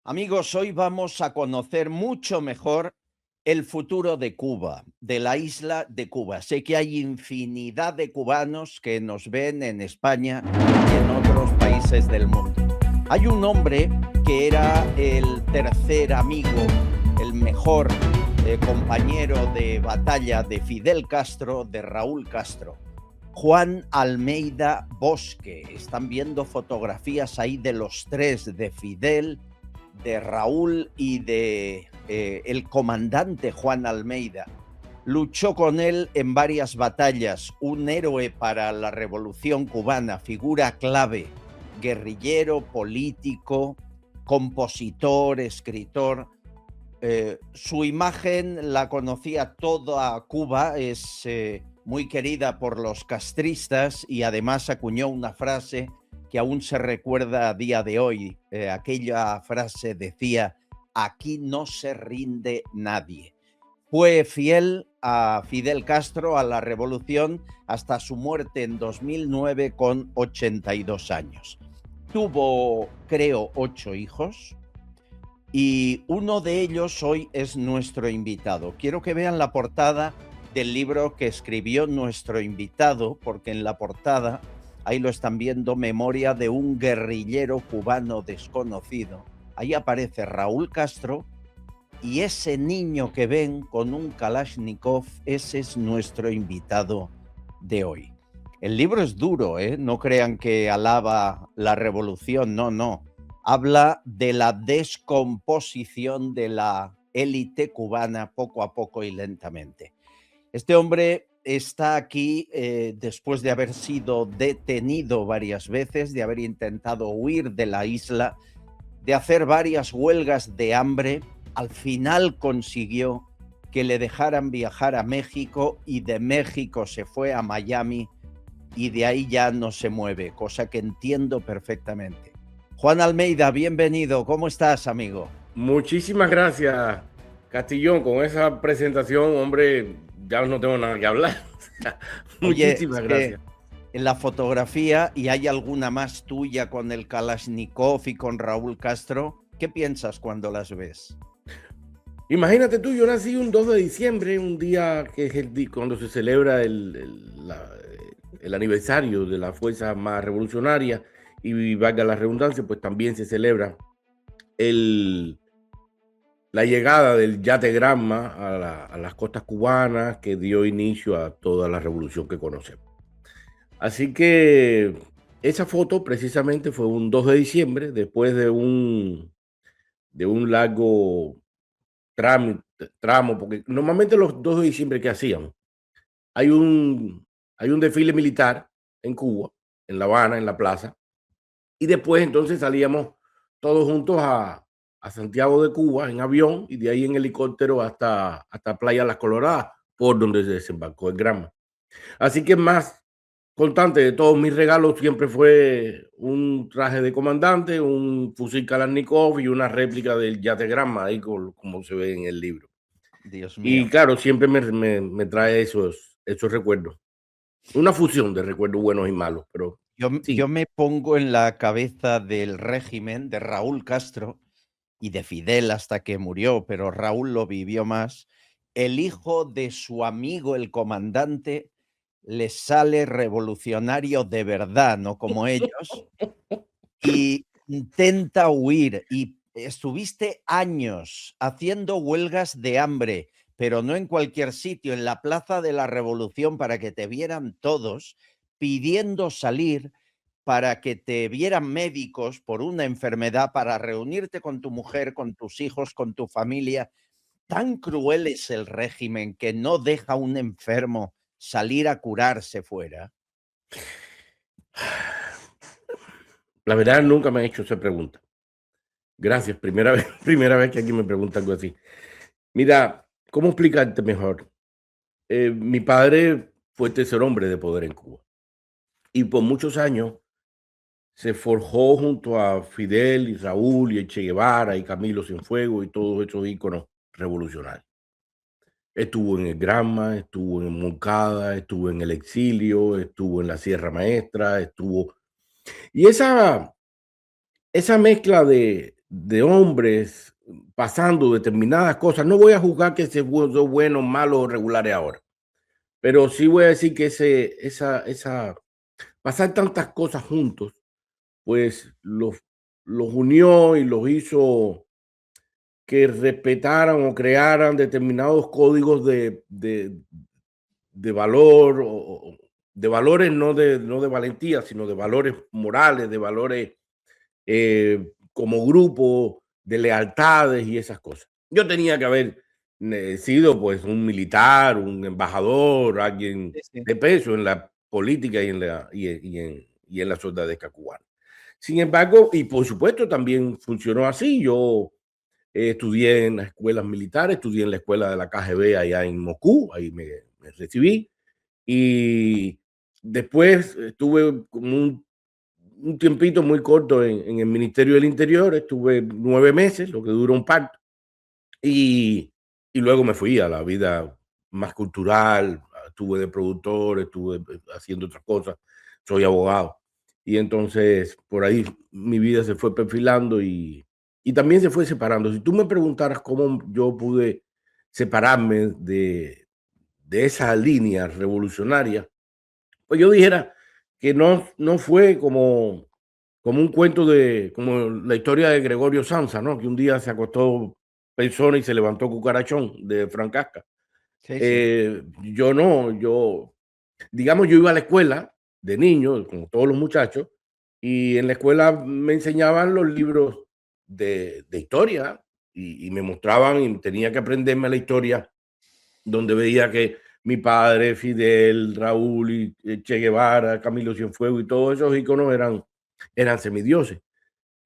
Amigos, hoy vamos a conocer mucho mejor el futuro de Cuba, de la isla de Cuba. Sé que hay infinidad de cubanos que nos ven en España y en otros países del mundo. Hay un hombre que era el tercer amigo, el mejor compañero de batalla de Fidel Castro, de Raúl Castro. Juan Almeida Bosque. Están viendo fotografías ahí de los tres, de Fidel, de Raúl y de el comandante Juan Almeida. Luchó con él en varias batallas, un héroe para la revolución cubana, figura clave, guerrillero, político, compositor, escritor. Su imagen la conocía toda Cuba, es muy querida por los castristas y además acuñó una frase que aún se recuerda a día de hoy. Aquella frase decía: aquí no se rinde nadie. Fue fiel a Fidel Castro, a la revolución, hasta su muerte en 2009 con 82 años. Tuvo, creo, 8 hijos y uno de ellos hoy es nuestro invitado. Quiero que vean la portada del libro que escribió nuestro invitado, porque en la portada, ahí lo están viendo, Memoria de un guerrillero cubano desconocido. Ahí aparece Raúl Castro y ese niño que ven con un Kalashnikov, ese es nuestro invitado de hoy. El libro es duro, no crean que alaba la revolución, no. Habla de la descomposición de la élite cubana poco a poco y lentamente. Este hombre está aquí después de haber sido detenido varias veces, de haber intentado huir de la isla, de hacer varias huelgas de hambre. Al final consiguió que le dejaran viajar a México y de México se fue a Miami y de ahí ya no se mueve, cosa que entiendo perfectamente. Juan Almeida, bienvenido. ¿Cómo estás, amigo? Muchísimas gracias, Castillón, con esa presentación, hombre, ya no tengo nada que hablar. Oye, es Muchísimas que gracias. en la fotografía, y hay alguna más tuya con el Kalashnikov y con Raúl Castro, ¿qué piensas cuando las ves? Imagínate tú, yo nací un 2 de diciembre, un día que es cuando se celebra el aniversario de la fuerza más revolucionaria, y valga la redundancia, pues también se celebra el, la llegada del yate Granma a las costas cubanas, que dio inicio a toda la revolución que conocemos. Así que esa foto precisamente fue un 2 de diciembre, después de un largo tramo, porque normalmente los 2 de diciembre, ¿qué hacíamos? Hay un, hay un desfile militar en Cuba, en La Habana, en la plaza, y después entonces salíamos todos juntos a Santiago de Cuba en avión y de ahí en helicóptero hasta Playa Las Coloradas, por donde se desembarcó el Granma. Así que más constante de todos mis regalos siempre fue un traje de comandante, un fusil Kalashnikov y una réplica del yate Granma, ahí como se ve en el libro. Dios Y mío. claro, siempre me trae esos recuerdos. Una fusión de recuerdos buenos y malos, pero Yo sí. me pongo en la cabeza del régimen de Raúl Castro y de Fidel hasta que murió, pero Raúl lo vivió más. El hijo de su amigo, el comandante, le sale revolucionario de verdad, no como ellos, y intenta huir. Y estuviste años haciendo huelgas de hambre, pero no en cualquier sitio, en la Plaza de la Revolución para que te vieran todos, pidiendo salir para que te vieran médicos por una enfermedad, para reunirte con tu mujer, con tus hijos, con tu familia. Tan cruel es el régimen que no deja a un enfermo salir a curarse fuera. La verdad nunca me han hecho esa pregunta. Gracias, primera vez, primera vez que alguien me pregunta algo así. Mira, ¿cómo explicarte mejor? Mi padre fue tercer hombre de poder en Cuba y por muchos años se forjó junto a Fidel y Raúl y Che Guevara y Camilo Cienfuegos y todos esos íconos revolucionarios. Estuvo en el Granma, estuvo en Moncada, estuvo en el exilio, estuvo en la Sierra Maestra, estuvo... Y esa mezcla de hombres pasando determinadas cosas. No voy a juzgar que se fue bueno, malo o regulares ahora, pero sí voy a decir que pasar tantas cosas juntos, pues los unió y los hizo que respetaran o crearan determinados códigos de valor, o de valores no de valentía, sino de valores morales, de valores como grupo, de lealtades y esas cosas. Yo tenía que haber sido pues un militar, un embajador, alguien Sí, sí. de peso en la política y en la soldadesca cubana. Sin embargo, y por supuesto también funcionó así. Yo estudié en las escuelas militares, estudié en la escuela de la KGB allá en Moscú, ahí me recibí. Y después estuve como un tiempito muy corto en el Ministerio del Interior, estuve 9 meses, lo que dura un parto, y luego me fui a la vida más cultural, estuve de productor, estuve haciendo otras cosas, soy abogado. Y entonces por ahí mi vida se fue perfilando y también se fue separando. Si tú me preguntaras cómo yo pude separarme de esa línea revolucionaria, pues yo dijera que no fue como un cuento como la historia de Gregorio Samsa, ¿no? Que un día se acostó persona y se levantó cucarachón, de Frank Kafka. Sí, sí. Yo no, digamos, yo iba a la escuela de niño, como todos los muchachos, y en la escuela me enseñaban los libros de historia y me mostraban y tenía que aprenderme la historia donde veía que mi padre, Fidel, Raúl y Che Guevara, Camilo Cienfuegos y todos esos íconos eran semidioses.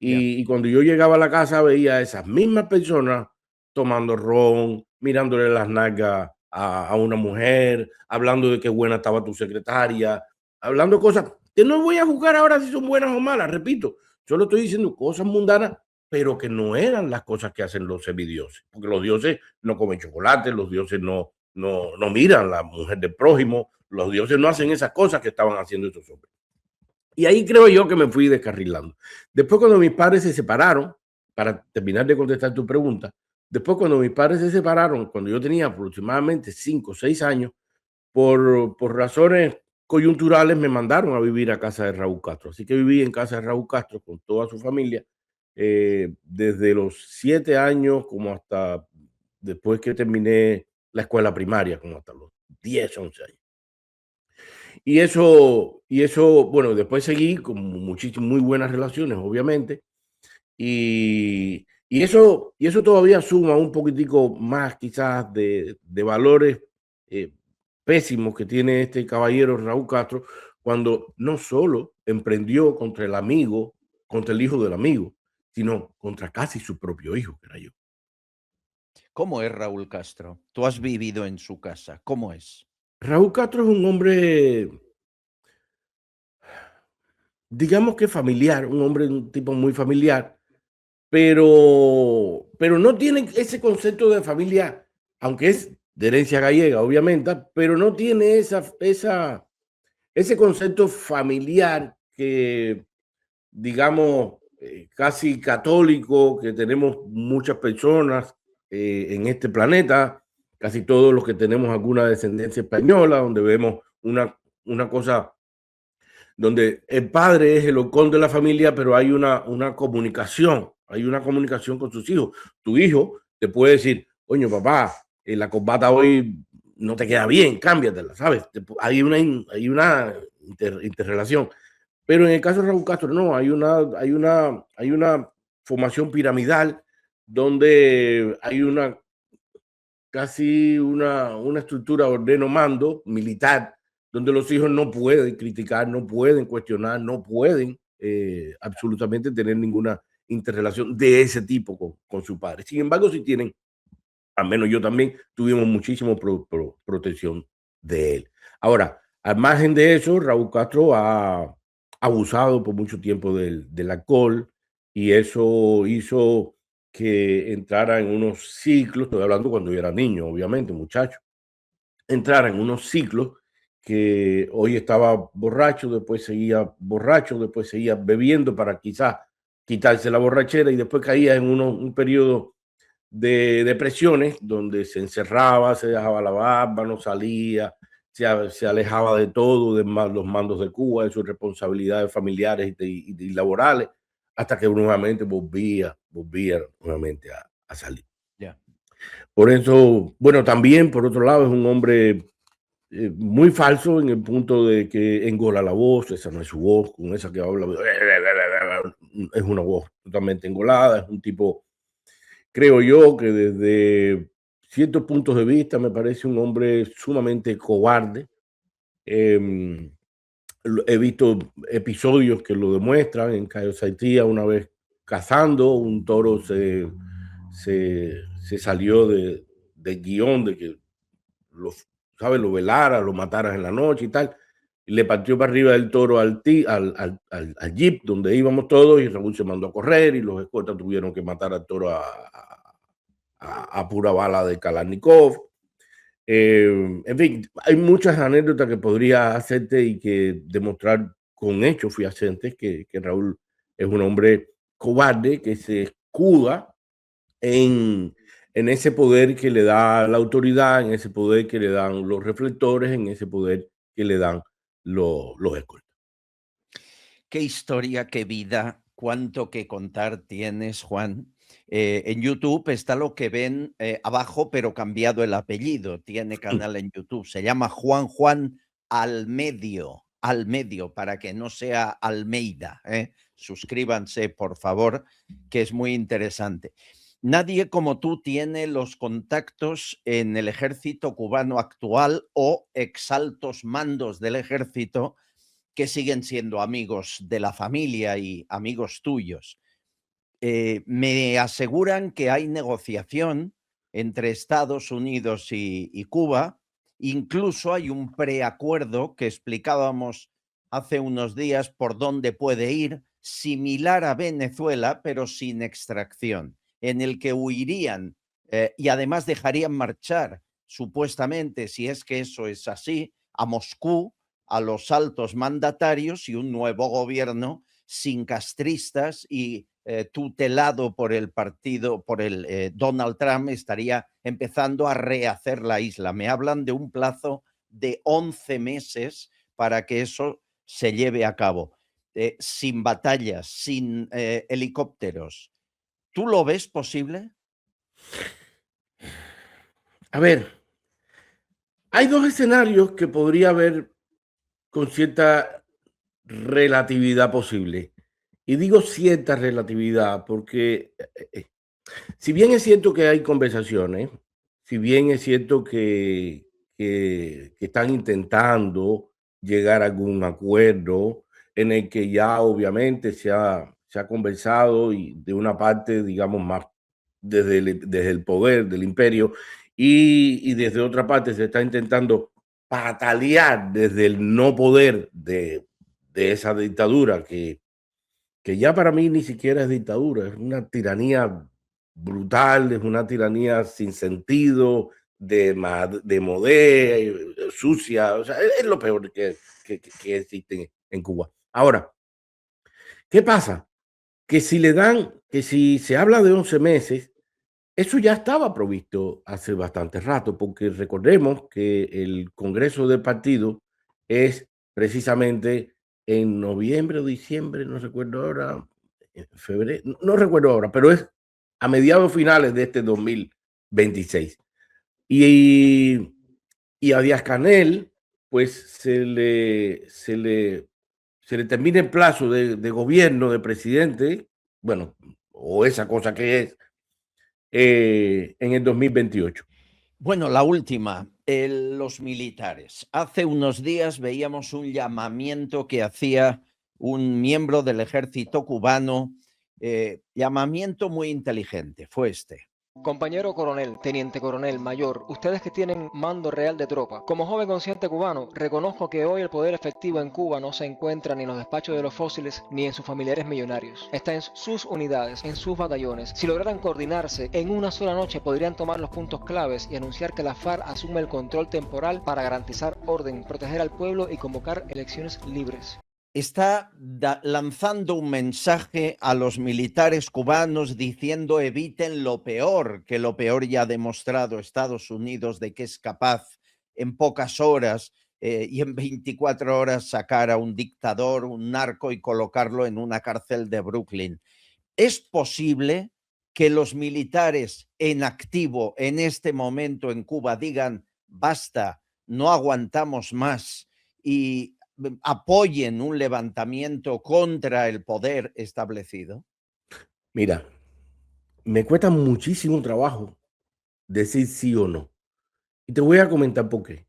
Ya. Y cuando yo llegaba a la casa veía a esas mismas personas tomando ron, mirándole las nalgas a una mujer, hablando de qué buena estaba tu secretaria, hablando cosas que no voy a juzgar ahora si son buenas o malas, repito, solo estoy diciendo cosas mundanas, pero que no eran las cosas que hacen los semidioses, porque los dioses no comen chocolate, los dioses no miran a la mujer del prójimo, los dioses no hacen esas cosas que estaban haciendo estos hombres. Y ahí creo yo que me fui descarrilando. Después, cuando mis padres se separaron, para terminar de contestar tu pregunta, después cuando mis padres se separaron, cuando yo tenía aproximadamente 5 o 6 años, por razones coyunturales me mandaron a vivir a casa de Raúl Castro. Así que viví en casa de Raúl Castro con toda su familia, desde los 7 años como hasta después que terminé la escuela primaria, como hasta los 10, 11 años. Y eso, bueno, después seguí con muchísimas, muy buenas relaciones, obviamente, y eso todavía suma un poquitico más quizás de valores eh, pésimos que tiene este caballero Raúl Castro, cuando no solo emprendió contra el amigo, contra el hijo del amigo, sino contra casi su propio hijo, que era yo. ¿Cómo es Raúl Castro? Tú has vivido en su casa. ¿Cómo es? Raúl Castro es un hombre, digamos que familiar, un hombre, un tipo muy familiar, pero no tiene ese concepto de familia, aunque es de herencia gallega, obviamente, pero no tiene ese concepto familiar que, digamos, casi católico, que tenemos muchas personas en este planeta, casi todos los que tenemos alguna descendencia española, donde vemos una cosa donde el padre es el halcón de la familia, pero hay una comunicación con sus hijos. Tu hijo te puede decir, oye, papá, la corbata hoy no te queda bien, cámbiatela, ¿sabes? Hay una interrelación. Pero en el caso de Raúl Castro, no, hay una formación piramidal donde hay casi una estructura ordeno-mando militar, donde los hijos no pueden criticar, no pueden cuestionar, no pueden absolutamente tener ninguna interrelación de ese tipo con su padre. Sin embargo, si tienen, al menos yo también, tuvimos muchísimo protección de él. Ahora, al margen de eso, Raúl Castro ha abusado por mucho tiempo del alcohol, y eso hizo que entrara en unos ciclos, estoy hablando cuando yo era niño, obviamente, muchacho, entrara en unos ciclos que hoy estaba borracho, después seguía borracho, después seguía bebiendo para quizás quitarse la borrachera y después caía en un periodo de depresiones donde se encerraba, se dejaba la barba, no salía, se alejaba de todo, de los mandos de Cuba, de sus responsabilidades familiares y laborales, hasta que nuevamente volvía nuevamente a salir. Ya. Por eso, bueno, también por otro lado es un hombre muy falso en el punto de que engola la voz, esa no es su voz, con esa que habla, es una voz totalmente engolada, es un tipo, creo yo, que desde ciertos puntos de vista me parece un hombre sumamente cobarde. He visto episodios que lo demuestran. En Cayo Saitía, una vez cazando, un toro se salió del guión de que lo velara, lo mataras en la noche y tal, y le partió para arriba del toro al jeep donde íbamos todos, y Raúl se mandó a correr y los escoltas tuvieron que matar al toro a pura bala de Kalashnikov. En fin, hay muchas anécdotas que podría hacerte y que demostrar con hechos fehacientes que Raúl es un hombre cobarde que se escuda en ese poder que le da la autoridad, en ese poder que le dan los reflectores, en ese poder que le dan los escoltas. Qué historia, qué vida, cuánto que contar tienes, Juan. En YouTube está lo que ven abajo, pero cambiado el apellido. Tiene canal en YouTube. Se llama Juan al medio, para que no sea Almeida. Suscríbanse, por favor, que es muy interesante. Nadie como tú tiene los contactos en el ejército cubano actual o exaltos mandos del ejército que siguen siendo amigos de la familia y amigos tuyos. Me aseguran que hay negociación entre Estados Unidos y Cuba. Incluso hay un preacuerdo que explicábamos hace unos días por dónde puede ir, similar a Venezuela, pero sin extracción, en el que huirían y además dejarían marchar, supuestamente, si es que eso es así, a Moscú, a los altos mandatarios y un nuevo gobierno sin castristas y tutelado por el partido, por el Donald Trump, estaría empezando a rehacer la isla. Me hablan de un plazo de 11 meses para que eso se lleve a cabo, sin batallas, sin helicópteros. ¿Tú lo ves posible? A ver, hay dos escenarios que podría haber con cierta relatividad posible. Y digo cierta relatividad porque, si bien es cierto que hay conversaciones, si bien es cierto que están intentando llegar a algún acuerdo en el que ya obviamente se ha conversado y de una parte, digamos, más desde el poder del imperio y desde otra parte se está intentando patalear desde el no poder de esa dictadura que ya para mí ni siquiera es dictadura, es una tiranía brutal, es una tiranía sin sentido, de modé, sucia, o sea, es lo peor que existe en Cuba. Ahora, ¿qué pasa? Que si se habla de 11 meses, eso ya estaba provisto hace bastante rato, porque recordemos que el Congreso del partido es precisamente en noviembre o diciembre, no recuerdo ahora, en febrero, no recuerdo ahora, pero es a mediados finales de este 2026. Y a Díaz-Canel, pues se le termina el plazo de gobierno de presidente, bueno, o esa cosa que es, en el 2028. Bueno, la última, los militares. Hace unos días veíamos un llamamiento que hacía un miembro del ejército cubano, llamamiento muy inteligente, fue este. Compañero coronel, teniente coronel, mayor, ustedes que tienen mando real de tropa, como joven consciente cubano, reconozco que hoy el poder efectivo en Cuba no se encuentra ni en los despachos de los fósiles ni en sus familiares millonarios. Está en sus unidades, en sus batallones. Si lograran coordinarse, en una sola noche podrían tomar los puntos claves y anunciar que la FARC asume el control temporal para garantizar orden, proteger al pueblo y convocar elecciones libres. está lanzando un mensaje a los militares cubanos diciendo eviten lo peor, que lo peor ya ha demostrado Estados Unidos de que es capaz en pocas horas y en 24 horas sacar a un dictador, un narco y colocarlo en una cárcel de Brooklyn. ¿Es posible que los militares en activo en este momento en Cuba digan basta, no aguantamos más y apoyen un levantamiento contra el poder establecido? Mira, me cuesta muchísimo trabajo decir sí o no. Y te voy a comentar por qué.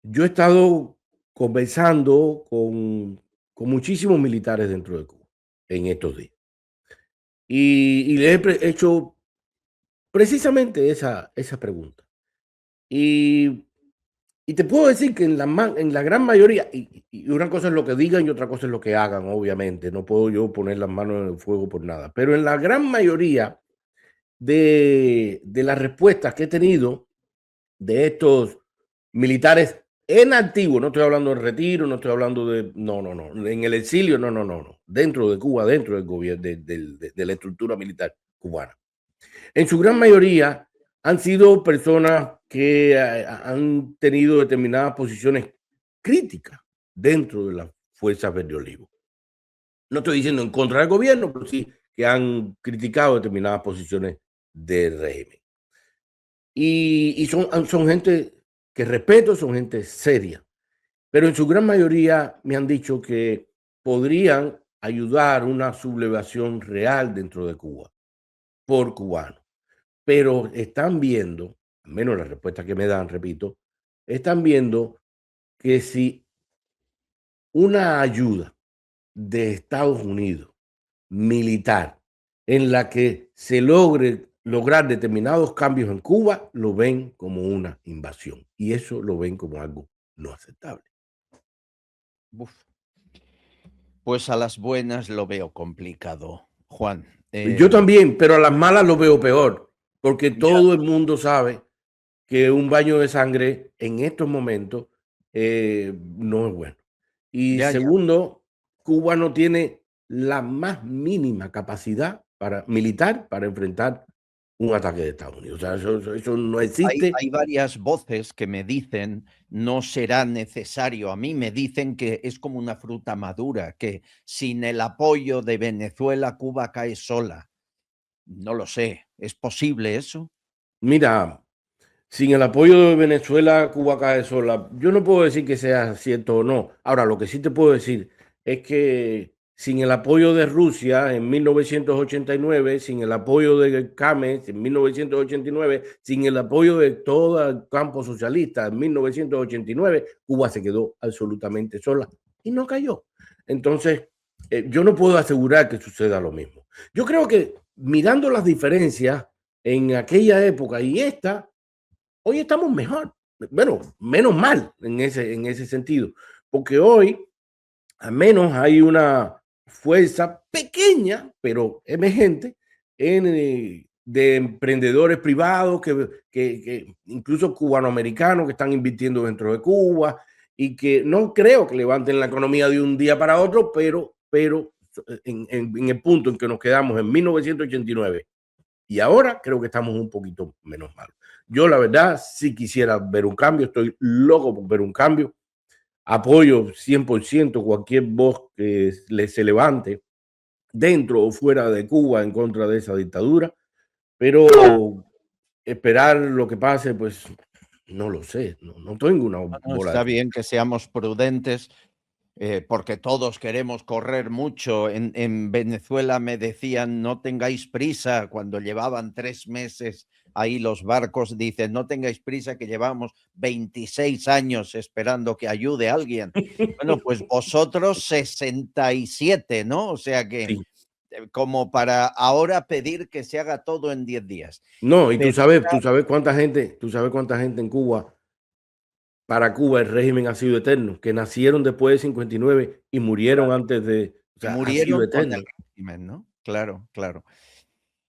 Yo he estado conversando con muchísimos militares dentro de Cuba en estos días. Y les he hecho precisamente esa pregunta. Y, y te puedo decir que en la gran mayoría, y una cosa es lo que digan y otra cosa es lo que hagan, obviamente. No puedo yo poner las manos en el fuego por nada. Pero en la gran mayoría de las respuestas que he tenido de estos militares en activo, no estoy hablando de retiro, no estoy hablando de, no, en el exilio, no, dentro de Cuba, dentro del gobierno, de la estructura militar cubana. En su gran mayoría han sido personas que han tenido determinadas posiciones críticas dentro de las fuerzas verde olivo. No estoy diciendo en contra del gobierno, pero sí que han criticado determinadas posiciones del régimen. Y son gente que respeto, son gente seria, pero en su gran mayoría me han dicho que podrían ayudar una sublevación real dentro de Cuba por cubanos, pero están viendo, al menos la respuesta que me dan, repito, están viendo que si una ayuda de Estados Unidos militar en la que se lograr determinados cambios en Cuba, lo ven como una invasión y eso lo ven como algo no aceptable. Uf. Pues a las buenas lo veo complicado, Juan. Yo también, pero a las malas lo veo peor, porque Ya, todo el mundo sabe que un baño de sangre en estos momentos no es bueno. Y ya. segundo, Cuba no tiene la más mínima capacidad militar para enfrentar un ataque de Estados Unidos. O sea, eso no existe. Hay varias voces que me dicen no será necesario. A mí me dicen que es como una fruta madura, que sin el apoyo de Venezuela, Cuba cae sola. No lo sé. ¿Es posible eso? Mira, sin el apoyo de Venezuela, Cuba cae sola. Yo no puedo decir que sea cierto o no. Ahora, lo que sí te puedo decir es que sin el apoyo de Rusia en 1989, sin el apoyo de Cames en 1989, sin el apoyo de todo el campo socialista en 1989, Cuba se quedó absolutamente sola y no cayó. Entonces, yo no puedo asegurar que suceda lo mismo. Yo creo que mirando las diferencias en aquella época y esta, hoy estamos mejor, bueno, menos mal en ese sentido, porque hoy al menos hay una fuerza pequeña, pero emergente, de emprendedores privados, que incluso cubanoamericanos que están invirtiendo dentro de Cuba y que no creo que levanten la economía de un día para otro, pero en el punto en que nos quedamos en 1989 y ahora creo que estamos un poquito menos malos. Yo la verdad sí quisiera ver un cambio, estoy loco por ver un cambio. Apoyo 100% cualquier voz que se levante dentro o fuera de Cuba en contra de esa dictadura, pero esperar lo que pase, pues no lo sé, no tengo una No, bola de está cristal. bien que seamos prudentes porque todos queremos correr mucho. En Venezuela me decían, no tengáis prisa, cuando llevaban 3 meses ahí los barcos, dicen, no tengáis prisa, que llevamos 26 años esperando que ayude a alguien. Bueno, pues vosotros 67, ¿no? O sea que Sí. como para ahora pedir que se haga todo en 10 días. No, y Pero tú sabes cuánta gente en Cuba, para Cuba el régimen ha sido eterno, que nacieron después de 59 y murieron antes de, o y sea, ha sido murieron con el eterno. régimen, ¿no? Claro, claro.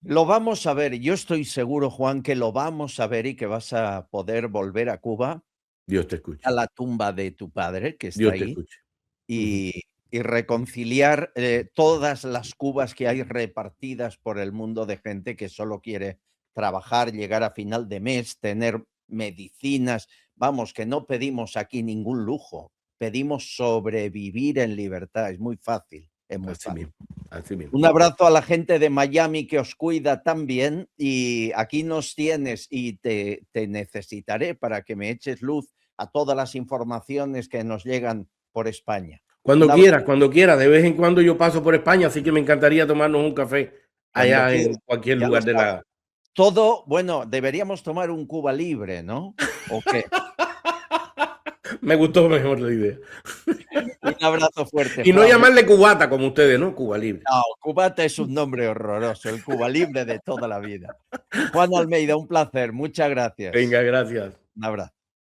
Lo vamos a ver. Yo estoy seguro, Juan, que lo vamos a ver y que vas a poder volver a Cuba, Dios te a escuche. la tumba de tu padre, que está Dios te ahí, escuche. Ujú. y y reconciliar todas las Cubas que hay repartidas por el mundo de gente que solo quiere trabajar, llegar a final de mes, tener medicinas. Vamos, que no pedimos aquí ningún lujo, pedimos sobrevivir en libertad. Es muy fácil, es muy Así fácil. mismo, así mismo. Un abrazo a la gente de Miami que os cuida tan bien, y aquí nos tienes y te necesitaré para que me eches luz a todas las informaciones que nos llegan por España. Un abrazo Cuando quieras. De vez en cuando yo paso por España, así que me encantaría tomarnos un café cuando allá en quieras, cualquier ya lo lugar de sabes. la... Todo, bueno, deberíamos tomar un Cuba Libre, ¿no? ¿O qué? Me gustó mejor la idea. Un abrazo fuerte, Y no Fran. llamarle cubata como ustedes, ¿no? Cuba Libre. No, cubata es un nombre horroroso, el Cuba Libre de toda la vida. Juan Almeida, un placer, muchas gracias. Venga, gracias. Un abrazo.